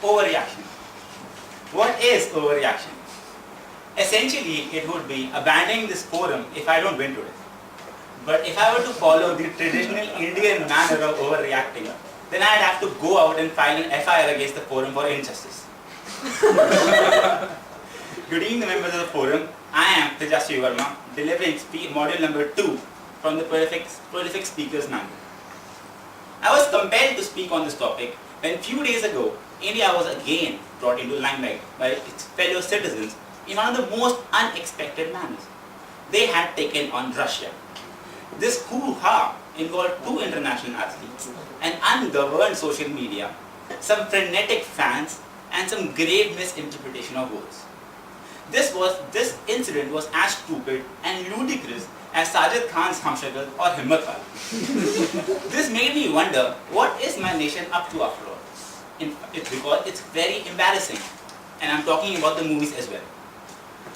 overreaction. What is overreaction? Essentially, it would be abandoning this forum if I don't win today. But if I were to follow the traditional Indian manner of overreacting, then I'd have to go out and file an FIR against the forum for injustice. Good evening, members of the forum. I am Tejasvi Verma, delivering module number 2 from the Prolific Speakers Manual. I was compelled to speak on this topic when few days ago, India was again brought into limelight by its fellow citizens in one of the most unexpected manners. They had taken on Russia. This hoo-ha involved 2 international athletes, an ungoverned social media, some frenetic fans, and some grave misinterpretation of words. This incident was as stupid and ludicrous as Sajid Khan's Humshakal or Himmat Wala. This made me wonder, what is my nation up to after all? It's because it's very embarrassing, and I'm talking about the movies as well.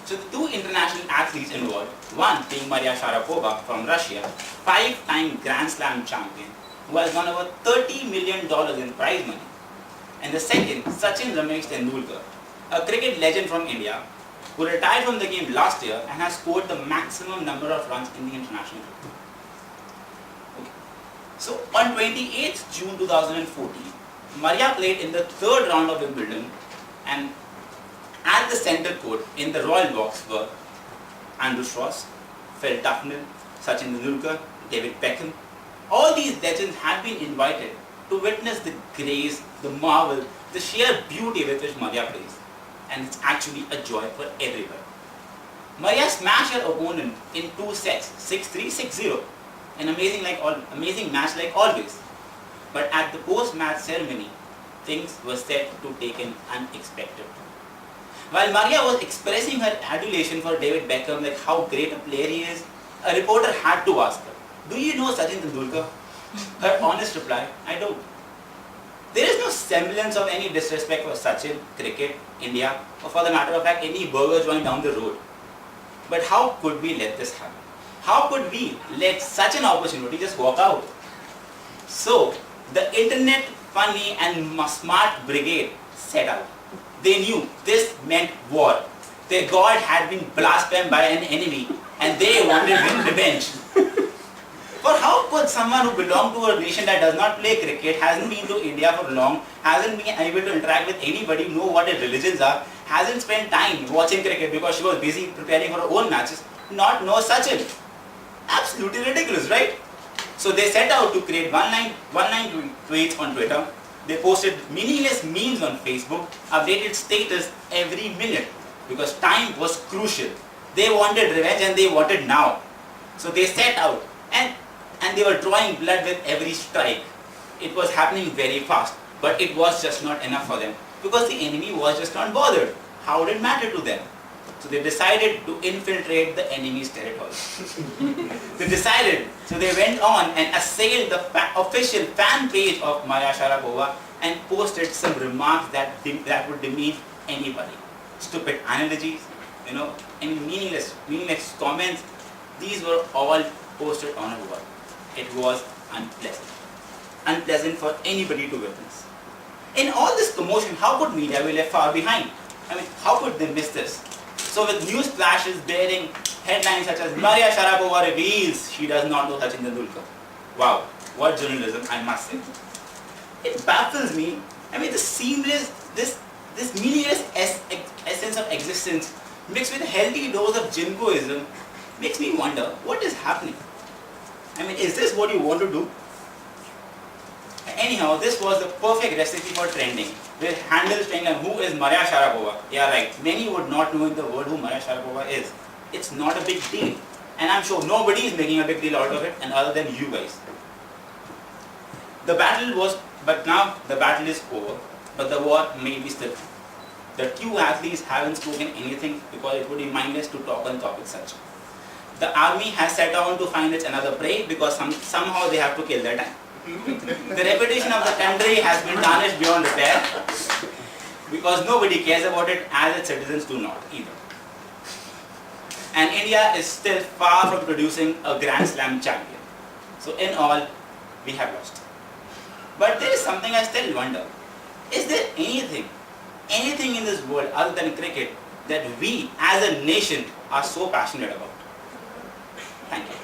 So the 2 international athletes involved, one being Maria Sharapova from Russia, 5-time Grand Slam champion, who has won over $30 million in prize money. And the second, Sachin Ramesh Tendulkar, a cricket legend from India, who retired from the game last year and has scored the maximum number of runs in the international cricket. Okay. So on 28th June 2014, Maria played in the 3rd round of Wimbledon, and at the centre court in the royal box were Andrew Strauss, Phil Tufnell, Sachin Tendulkar, David Beckham. All these legends had been invited to witness the grace, the marvel, the sheer beauty with which Maria plays. And it's actually a joy for everyone. Maria smashed her opponent in 2 sets, 6-3, 6-0. An amazing match like always. But at the post-match ceremony, things were set to take an unexpected turn. While Maria was expressing her adulation for David Beckham, like how great a player he is, a reporter had to ask her, "Do you know Sachin Tendulkar?" Her honest reply, "I don't." There is no semblance of any disrespect for Sachin, cricket, India, or for the matter of fact any burger joint down the road. But how could we let this happen? How could we let such an opportunity just walk out? So, the internet funny and smart brigade set out. They knew this meant war. Their god had been blasphemed by an enemy and they wanted revenge. For how could someone who belonged to a nation that does not play cricket, hasn't been to India for long, hasn't been able to interact with anybody, know what their religions are, hasn't spent time watching cricket because she was busy preparing for her own matches, not know Sachin? Absolutely ridiculous, right? So they set out to create one-line tweets on Twitter. They posted meaningless memes on Facebook, updated status every minute because time was crucial. They wanted revenge and they wanted now. So they set out and they were drawing blood with every strike. It was happening very fast, but it was just not enough for them because the enemy was just not bothered. How did it matter to them? So they decided to infiltrate the enemy's territory. So they went on and assailed the official fan page of Maria Sharapova and posted some remarks that would demean anybody. Stupid analogies, any meaningless comments. These were all posted on a wall. It was unpleasant for anybody to witness. In all this commotion, how could media be left far behind? How could they miss this? So with news flashes bearing headlines such as Maria Sharapova reveals she does not know Sachin Tendulkar. Wow, what journalism, I must say. It baffles me. This meaningless essence of existence mixed with a healthy dose of jingoism makes me wonder what is happening. Is this what you want to do? Anyhow, this was the perfect recipe for trending, with handles saying who is Maria Sharapova? Yeah, right. Many would not know in the world who Maria Sharapova is. It's not a big deal. And I'm sure nobody is making a big deal out of it, and other than you guys. But now the battle is over, but the war may be still. The 2 athletes haven't spoken anything because it would be mindless to talk on topics such. The army has set out to find its another prey because somehow they have to kill their time. The reputation of the country has been tarnished beyond repair because nobody cares about it, as its citizens do not either. And India is still far from producing a Grand Slam champion. So in all, we have lost. But there is something I still wonder. Is there anything anything in this world other than cricket that we as a nation are so passionate about. Thank you.